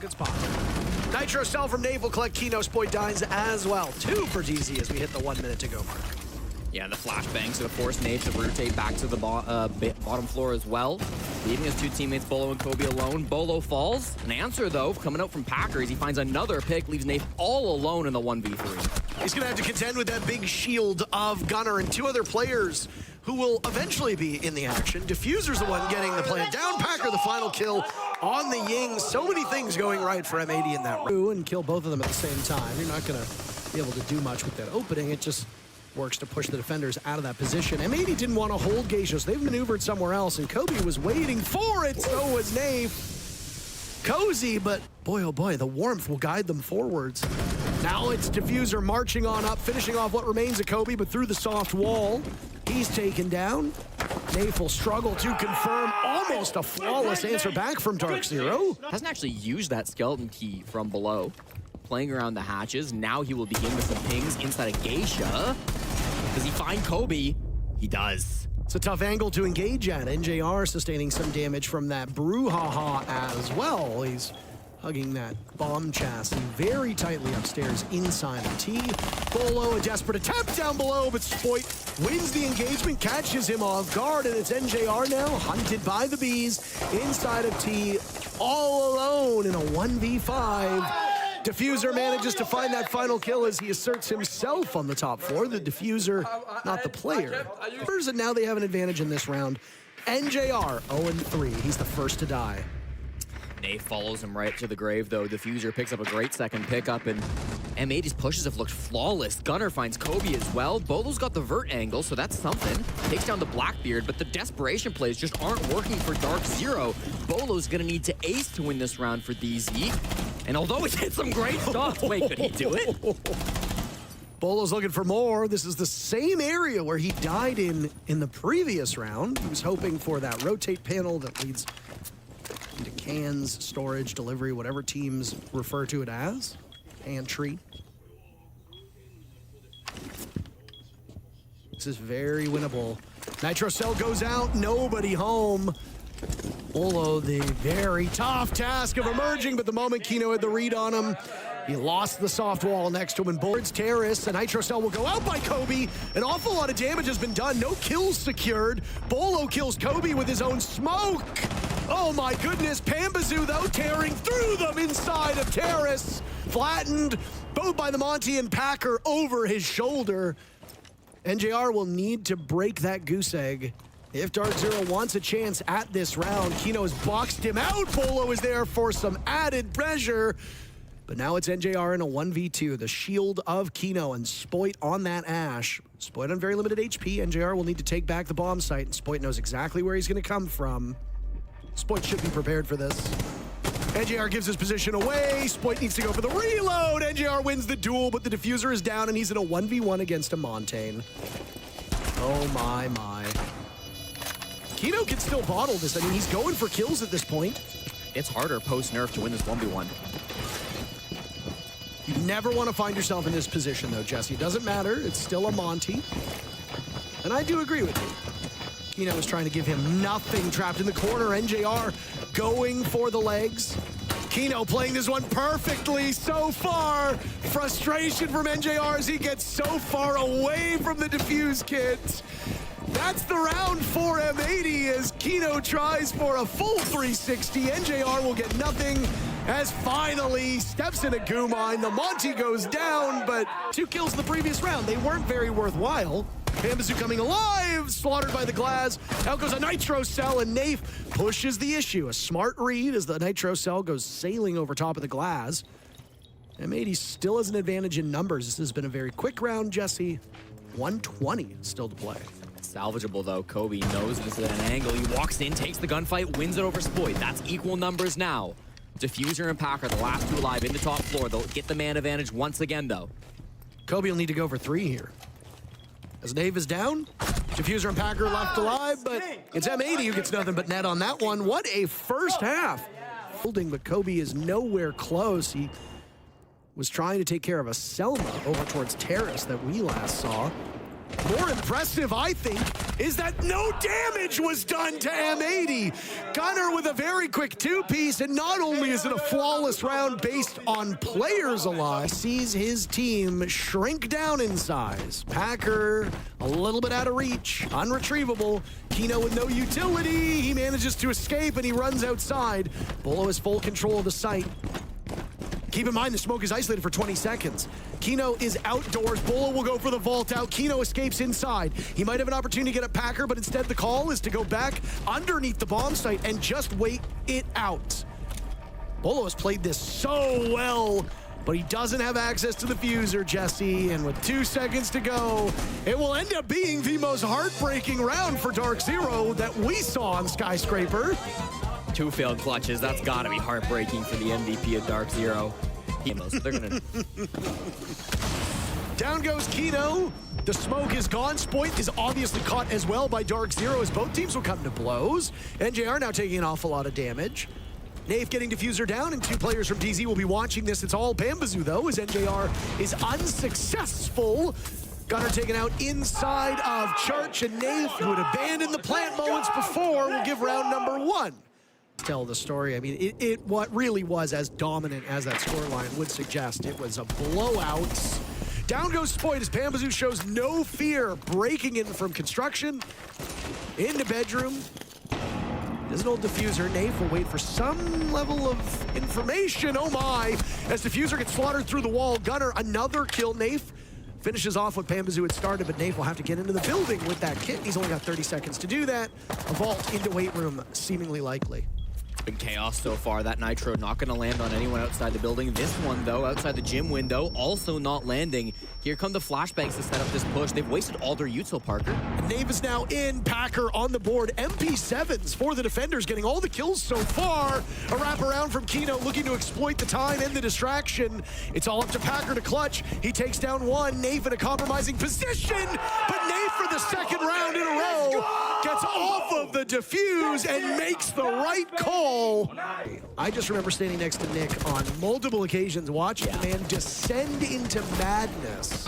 Good spot. Nitro Cell from Nave will collect Kino Spoit Dines as well. 2 for DZ as we hit the 1 minute to go mark. Yeah, and the flashbangs to force Nave to rotate back to the bottom floor as well, leaving his 2 teammates, Bolo and Kobe, alone. Bolo falls. An answer, though, coming out from Packer as he finds another pick, leaves Nave all alone in the 1v3. He's going to have to contend with that big shield of Gunner and 2 other players who will eventually be in the action. Diffuser's the one getting the plant down. Packer the final kill on the Ying. So many things going right for M80 in that round. And kill both of them at the same time. You're not going to be able to do much with that opening. It just works to push the defenders out of that position. M80 didn't want to hold Geisha, so they've maneuvered somewhere else, and Kobe was waiting for it, so was Nave. Cozy, but boy, oh boy, the warmth will guide them forwards. Now it's Diffuser marching on up, finishing off what remains of Kobe, but through the soft wall. He's taken down. Nave will struggle to confirm. Almost a flawless answer back from Dark Zero. Hasn't actually used that skeleton key from below. Playing around the hatches. Now he will begin with some pings inside of Geisha. Does he find Kobe? He does. It's a tough angle to engage at. NJR sustaining some damage from that brouhaha as well. He's hugging that bomb chassis very tightly upstairs inside of T. Bolo, a desperate attempt down below, but Spoit wins the engagement, catches him off guard, and it's NJR now, hunted by the bees inside of T, all alone in a 1v5. Diffuser manages to find that final kill as he asserts himself on the top floor. The Diffuser, not the player. And now they have an advantage in this round. NJR, 0-3. He's the first to die. Nave follows him right to the grave, though. Diffuser picks up a great second pickup, and M80's pushes have looked flawless. Gunner finds Kobe as well. Bolo's got the vert angle, so that's something. Takes down the Blackbeard, but the desperation plays just aren't working for Dark Zero. Bolo's gonna need to ace to win this round for DZ. And although he hit some great shots, wait, could he do it? Bolo's looking for more. This is the same area where he died in the previous round. He was hoping for that rotate panel that leads into cans, storage, delivery, whatever teams refer to it as. Pantry. This is very winnable. Nitro Cell goes out, nobody home. Bolo, the very tough task of emerging, but the moment Kino had the read on him, he lost the soft wall next to him and boards Terrace. And Nitro Cell will go out by Kobe. An awful lot of damage has been done. No kills secured. Bolo kills Kobe with his own smoke. Oh my goodness. Pambazoo, though, tearing through them inside of Terrace. Flattened both by the Monty and Packer over his shoulder. NJR will need to break that goose egg if Dark Zero wants a chance at this round. Kino has boxed him out. Bolo is there for some added pressure. But now it's NJR in a 1v2. The shield of Kino and Spoit on that Ash. Spoit on very limited HP. NJR will need to take back the bomb site, and Spoit knows exactly where he's going to come from. Spoit should be prepared for this. NJR gives his position away. Spoit needs to go for the reload. NJR wins the duel, but the Diffuser is down, and he's in a 1v1 against a Montaigne. Oh my, my. Kino can still bottle this. I mean, he's going for kills at this point. It's harder post-nerf to win this 1v1. You never want to find yourself in this position, though, Jesse. It doesn't matter. It's still a Monty. And I do agree with you. Kino is trying to give him nothing, trapped in the corner. NJR going for the legs. Kino playing this one perfectly so far. Frustration from NJR as he gets so far away from the defuse kit. That's the round for M80 as Kino tries for a full 360. NJR will get nothing as finally steps in a goo mine. The Monty goes down, but 2 kills in the previous round. They weren't very worthwhile. Pambazoo coming alive, slaughtered by the glass. Out goes a Nitro Cell, and Nafe pushes the issue. A smart read as the Nitro Cell goes sailing over top of the glass. M80 still has an advantage in numbers. This has been a very quick round, Jesse. 120 still to play. Salvageable, though. Kobe knows this is at an angle. He walks in, takes the gunfight, wins it over Spoit. That's equal numbers now. Diffuser and Packer, the last 2 alive in the top floor. They'll get the man advantage once again, though. Kobe will need to go for 3 here. As Nave is down, Diffuser and Packer left alive, but it's M80 who gets nothing but net on that one. What a first half. Holding, but Kobe is nowhere close. He was trying to take care of a Selma over towards Terrace that we last saw. More impressive, I think, is that no damage was done to M80. Gunner with a very quick two-piece, and not only is it a flawless round based on players alive, sees his team shrink down in size. Packer a little bit out of reach, unretrievable. Kino with no utility, he manages to escape and he runs outside. Bolo has full control of the site. Keep in mind, the smoke is isolated for 20 seconds. Kino is outdoors. Bolo will go for the vault out. Kino escapes inside. He might have an opportunity to get a Packer, but instead the call is to go back underneath the bomb site and just wait it out. Bolo has played this so well, but he doesn't have access to the fuser, Jesse. And with 2 seconds to go, it will end up being the most heartbreaking round for Dark Zero that we saw on Skyscraper. 2 failed clutches. That's got to be heartbreaking for the MVP of Dark Zero. They're gonna... Down goes Kino. The smoke is gone. Spoit is obviously caught as well by Dark Zero as both teams will come to blows. NJR now taking an awful lot of damage. Nave getting diffuser down, and 2 players from DZ will be watching this. It's all Bambazoo, though, as NJR is unsuccessful. Gunner taken out inside of Church, and Nave, who had abandoned the plant moments before, will give round number 1. Tell the story. I mean, what really was as dominant as that scoreline would suggest. It was a blowout. Down goes Spoit as Bambazoo shows no fear, breaking in from construction into bedroom. There's an old diffuser. Nave will wait for some level of information. Oh my! As diffuser gets slaughtered through the wall. Gunner, another kill. Nave finishes off what Bambazoo had started, but Nave will have to get into the building with that kit. He's only got 30 seconds to do that. A vault into weight room, seemingly likely. Been chaos so far. That Nitro not going to land on anyone outside the building. This one, though, outside the gym window, also not landing. Here come the flashbangs to set up this push. They've wasted all their util, Parker. And Nave is now in. Packer on the board. MP7s for the defenders, getting all the kills so far. A wraparound from Kino, looking to exploit the time and the distraction. It's all up to Packer to clutch. He takes down 1. Nave in a compromising position, but Nave for the 2nd round in a row gets off of the defuse and makes the right call. I just remember standing next to Nick on multiple occasions watching the man descend into madness.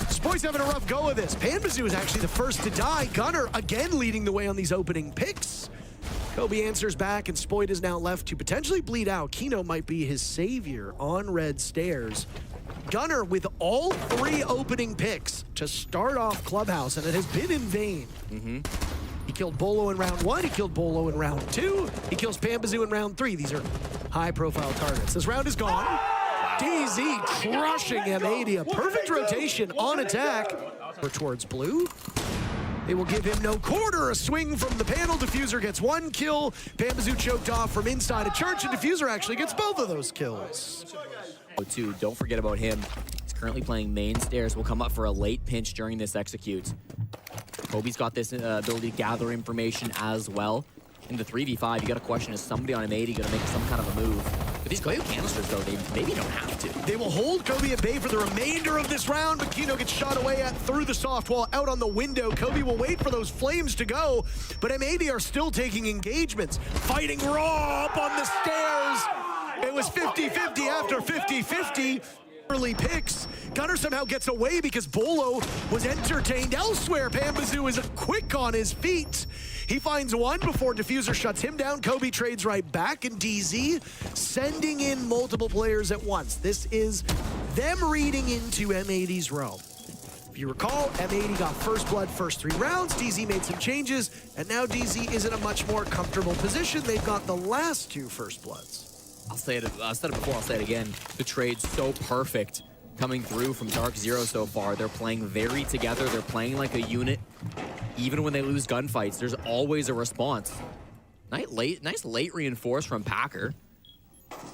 Spoit's having a rough go of this. Bambazoo is actually the first to die. Gunner again leading the way on these opening picks. Kobe answers back, and Spoit is now left to potentially bleed out. Kino might be his savior on red stairs. Gunner with all 3 opening picks to start off Clubhouse, and it has been in vain. He killed Bolo in round 1, he killed Bolo in round 2, he kills Bambazoo in round 3. These are high-profile targets. This round is gone. DZ crushing M80, a perfect rotation on attack. Towards blue. They will give him no quarter. A swing from the panel. Diffuser gets 1 kill. Bambazoo choked off from inside a Church, and Diffuser actually gets both of those kills. Don't forget about him. He's currently playing main stairs. Will come up for a late pinch during this execute. Kobe's got this ability to gather information as well. In the 3v5, you got to question, is somebody on M80 going to make some kind of a move? But these Goyo canisters, though, they maybe don't have to. They will hold Kobe at bay for the remainder of this round, but Kino gets shot away at through the soft wall, out on the window. Kobe will wait for those flames to go, but M80 are still taking engagements. Fighting raw up on the stairs. It was 50-50 after 50-50. Early picks. Gunner somehow gets away because Bolo was entertained elsewhere. Bambazoo is quick on his feet. He finds 1 before Diffuser shuts him down. Kobe trades right back, and DZ sending in multiple players at once. This is them reading into M80's row. If you recall, M80 got first blood first 3 rounds. DZ made some changes, and now DZ is in a much more comfortable position. They've got the last 2 first bloods. I said it before, I'll say it again. The trade's so perfect coming through from Dark Zero so far. They're playing very together. They're playing like a unit. Even when they lose gunfights, there's always a response. Nice late reinforce from Packer.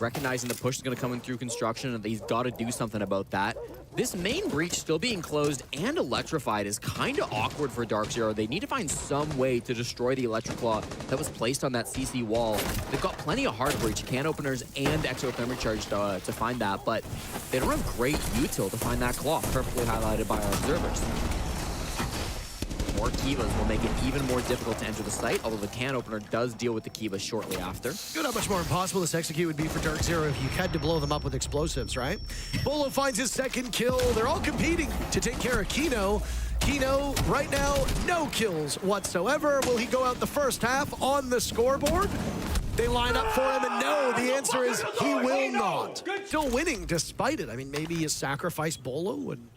Recognizing the push is going to come in through construction, and he's got to do something about that. This main breach still being closed and electrified is kind of awkward for Dark Zero. They need to find some way to destroy the electric claw that was placed on that CC wall. They've got plenty of hard breach, can openers, and exothermic charge to find that, but they don't have great util to find that claw, perfectly highlighted by our observers. more Kivas will make it even more difficult to enter the site, although the can opener does deal with the Kiva shortly after. Good, how much more impossible this execute would be for Dark Zero if you had to blow them up with explosives, right? Bolo finds his second kill. They're all competing to take care of Kino. Kino, right now, no kills whatsoever. Will he go out the first half on the scoreboard? They line up for him, and no, the answer is he will not. Still winning despite it. I mean, maybe you sacrifice Bolo and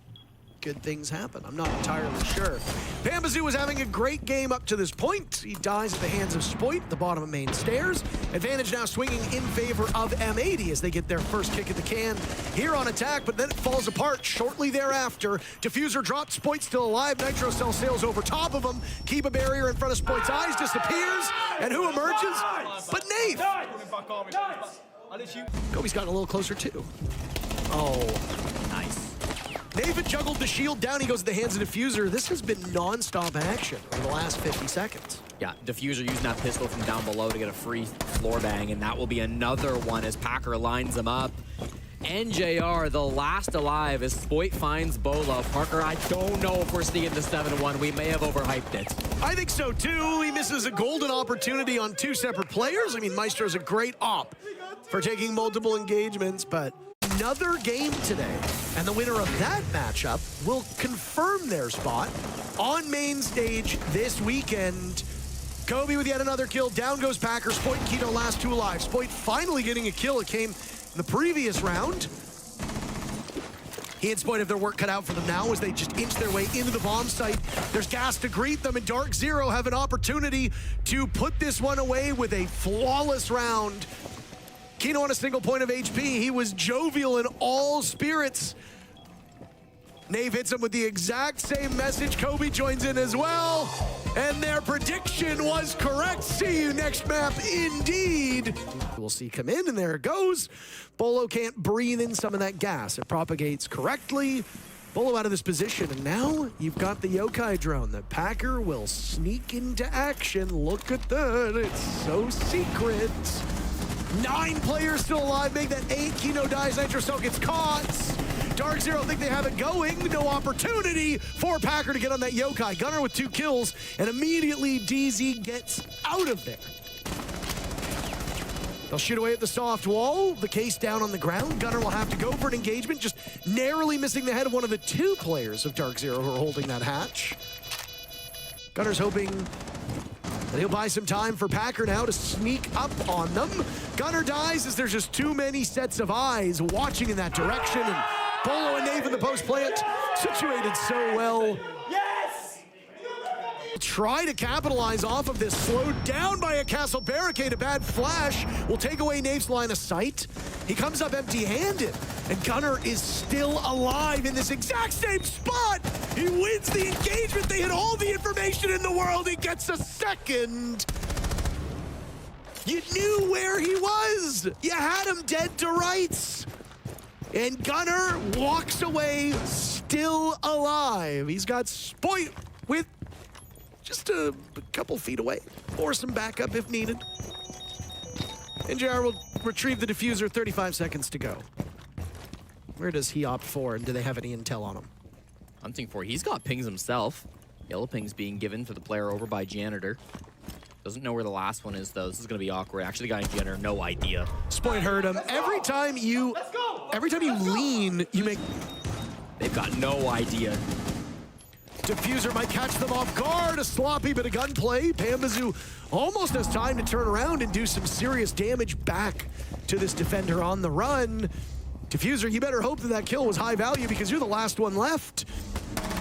good things happen. I'm not entirely sure. Pambazoo was having a great game up to this point. He dies at the hands of Spoit, the bottom of main stairs. Advantage now swinging in favor of M80 as they get their first kick at the can here on attack, but then it falls apart shortly thereafter. Diffuser dropped, Spoit still alive. Nitro Cell sails over top of him. Keep a barrier in front of Spoit's eyes, disappears, and who emerges? But Nate! Kobe's gotten a little closer too. Oh, nice. David juggled the shield down. He goes to the hands of Diffuser. This has been non-stop action over the last 50 seconds. Yeah, Diffuser using that pistol from down below to get a free floor bang, and that will be another one as Packer lines them up. NJR, the last alive, as Spoit finds Bolo. Parker, I don't know if we're seeing the 7-1. We may have overhyped it. I think so, too. He misses a golden opportunity on two separate players. I mean, Maestro's a great op for taking multiple engagements, but another game today, and the winner of that matchup will confirm their spot on main stage this weekend. Kobe with yet another kill. Down goes Packer. Spoit and Kino last two alive. Spoit finally getting a kill. It came in the previous round. He and Spoit have their work cut out for them now as they just inch their way into the bomb site. There's gas to greet them, and Dark Zero have an opportunity to put this one away with a flawless round. Kino on a single point of HP. He was jovial in all spirits. Nave hits him with the exact same message. Kobe joins in as well. And their prediction was correct. See you next map, indeed. We'll see come in, and there it goes. Bolo can't breathe in some of that gas. It propagates correctly. Bolo out of this position, and now you've got the yokai drone. The Packer will sneak into action. Look at that. It's so secret. 9 players still alive, make that 8. Kino dies, Nitro Cell gets caught. Dark Zero think they have it going. No opportunity for Packer to get on that yokai. Gunner with 2 kills, and immediately DZ gets out of there. They'll shoot away at the soft wall. The case down on the ground. Gunner will have to go for an engagement, just narrowly missing the head of one of the 2 players of Dark Zero who are holding that hatch. Gunner's hoping that he'll buy some time for Packer now to sneak up on them. Gunner dies as there's just too many sets of eyes watching in that direction, and Bolo and Nave in the post plant situated so well. Try to capitalize off of this, slowed down by a castle barricade. A bad flash will take away Nave's line of sight. He comes up empty-handed, and Gunner is still alive in this exact same spot. He wins the engagement. They had all the information in the world. He gets a second. You knew where he was. You had him dead to rights. And Gunner walks away still alive. He's got Spoit with just a couple feet away. Force him back up if needed. NJR will retrieve the diffuser, 35 seconds to go. Where does he opt for, and do they have any intel on him? Hunting for, he's got pings himself. Yellow pings being given for the player over by Janitor. Doesn't know where the last one is, though. This is going to be awkward. Actually, the guy in Janitor, no idea. Spoit heard him. Every time you lean, you make... They've got no idea. Diffuser might catch them off guard. A sloppy bit of gunplay. Pambazoo almost has time to turn around and do some serious damage back to this defender on the run. Diffuser, you better hope that that kill was high value because you're the last one left.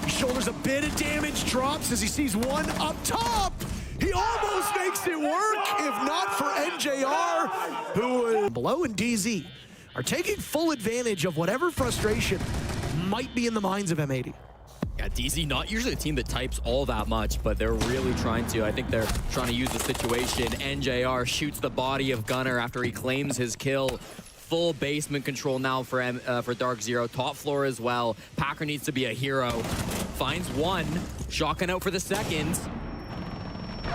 He shoulders a bit of damage, drops as he sees one up top. He almost makes it work, if not for NJR, who below, and DZ are taking full advantage of whatever frustration might be in the minds of M80. Yeah, DZ not usually a team that types all that much, but they're really trying to. I think they're trying to use the situation. NJR shoots the body of Gunner after he claims his kill. Full basement control now for Dark Zero. Top floor as well. Packer needs to be a hero. Finds one. Shotgun out for the second.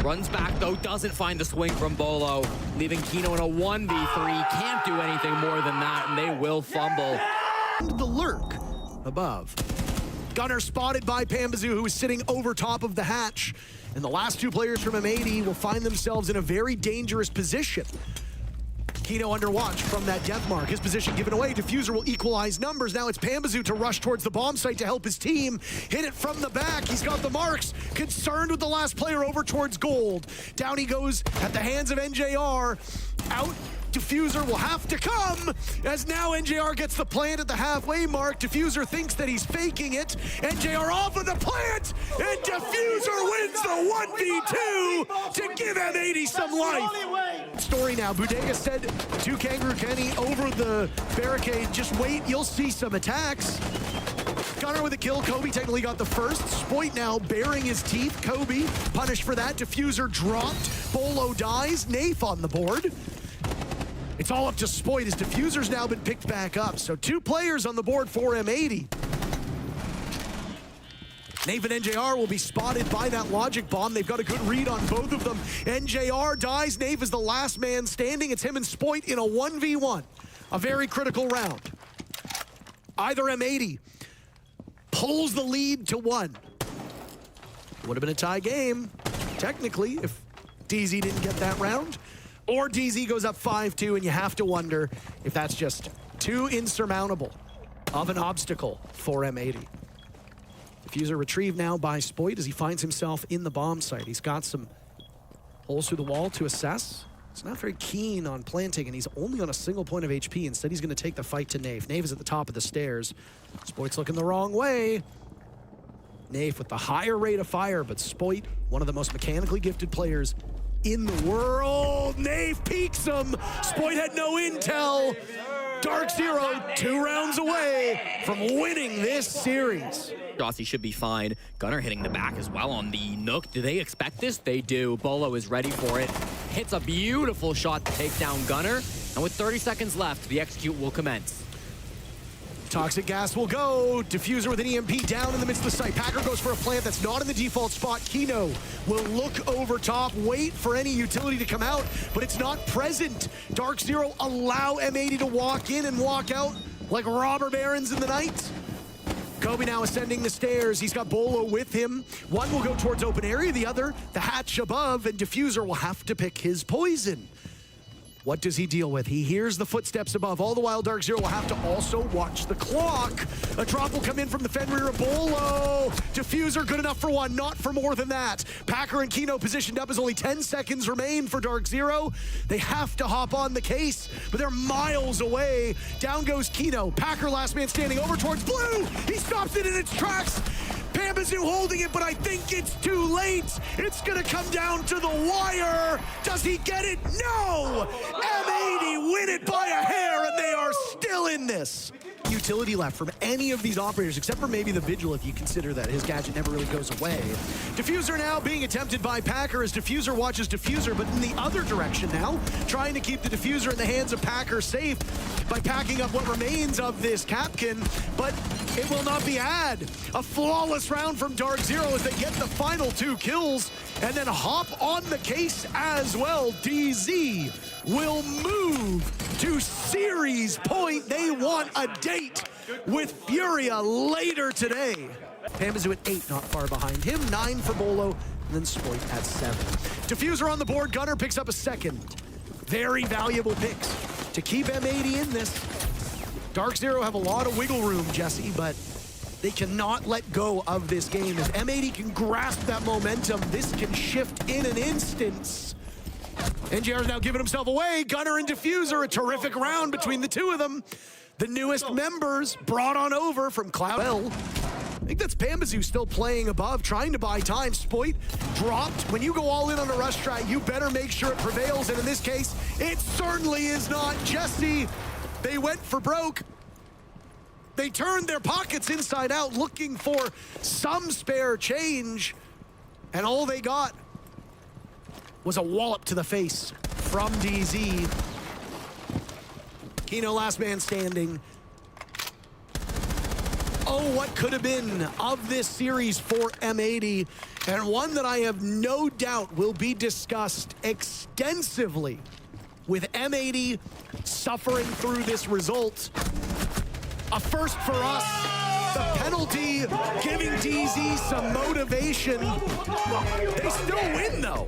Runs back, though, doesn't find the swing from Bolo, leaving Kino in a 1v3. Can't do anything more than that, and they will fumble. The lurk above. Gunner spotted by Pambazu, who is sitting over top of the hatch. And the last two players from M80 will find themselves in a very dangerous position. Kino under watch from that death mark. His position given away. Diffuser will equalize numbers. Now it's Pambazu to rush towards the bomb site to help his team. Hit it from the back. He's got the marks. Concerned with the last player over towards gold. Down he goes at the hands of NJR. Out. Diffuser will have to come, as now NJR gets the plant at the halfway mark. Diffuser thinks that he's faking it. NJR off of the plant, and Diffuser wins the 1v2 to give M80 some life. Story now, Budega said to Kangaroo Kenny over the barricade, just wait, you'll see some attacks. Gunner with a kill. Kobe technically got the first. Spoit now baring his teeth. Kobe punished for that. Diffuser dropped. Bolo dies. Nafe on the board. It's all up to Spoit as Diffuser's now been picked back up. So 2 players on the board for M80. Nafe and NJR will be spotted by that logic bomb. They've got a good read on both of them. NJR dies. Nafe is the last man standing. It's him and Spoit in a 1v1. A very critical round. Either M80 pulls the lead to 1. Would have been a tie game, technically, if DZ didn't get that round. Or DZ goes up 5-2, and you have to wonder if that's just too insurmountable of an obstacle for M80. Diffuser retrieved now by Spoit as he finds himself in the bomb site. He's got some holes through the wall to assess. He's not very keen on planting, and he's only on a single point of HP. Instead, he's going to take the fight to Nafe. Nafe is at the top of the stairs. Spoit's looking the wrong way. Nafe with the higher rate of fire, but Spoit, one of the most mechanically gifted players in the world. Nafe peeks him. Spoit had no intel. Dark Zero 2 rounds away from winning this series. Jossie should be fine. Gunner hitting the back as well on the Nook. Do they expect this? They do. Bolo is ready for it. Hits a beautiful shot to take down Gunner. And with 30 seconds left, the execute will commence. Toxic gas will go. Diffuser with an EMP down in the midst of the site. Packer goes for a plant that's not in the default spot. Kino will look over top, wait for any utility to come out, but it's not present. Dark Zero allow M80 to walk in and walk out like robber barons in the night. Kobe now ascending the stairs. He's got Bolo with him. One will go towards open area, the other, the hatch above, and Diffuser will have to pick his poison. What does he deal with? He hears the footsteps above. All the while, Dark Zero will have to also watch the clock. A drop will come in from the Fenrir of Bolo. Diffuser good enough for 1, not for more than that. Packer and Kino positioned up as only 10 seconds remain for Dark Zero. They have to hop on the case, but they're miles away. Down goes Kino. Packer last man standing over towards blue. He stops it in its tracks. Pambazu holding it, but I think it's too late. It's gonna come down to the wire. Does he get it? No! M80 win it by a hair, and they are still in this. Utility left from any of these operators, except for maybe the Vigil, if you consider that his gadget never really goes away. Diffuser now being attempted by Packer as Diffuser watches Diffuser, but in the other direction now, trying to keep the Diffuser in the hands of Packer safe by packing up what remains of this Capkin, but it will not be had. A flawless round from Dark Zero as they get the final 2 kills and then hop on the case as well. DZ will move to series point. They want a date with Furia later today. Pambazu at 8, not far behind him. 9 for Bolo, and then Spoit at 7. Diffuser on the board. Gunner picks up a second. Very valuable picks to keep M80 in this. Dark Zero have a lot of wiggle room, Jesse, but they cannot let go of this game. If M80 can grasp that momentum, this can shift in an instant. NJR's now giving himself away. Gunner and Diffuser, a terrific round between the 2 of them. The newest members brought on over from Cloud. Well, I think that's Pambazu still playing above, trying to buy time. Spoit dropped. When you go all in on a rush strat, you better make sure it prevails, and in this case, it certainly is not. Jesse, they went for broke. They turned their pockets inside out looking for some spare change, and all they got was a wallop to the face from DZ. Kino last man standing. Oh, what could have been of this series for M80, and one that I have no doubt will be discussed extensively with M80 suffering through this result. A first for us. The penalty giving DZ some motivation. They still win, though.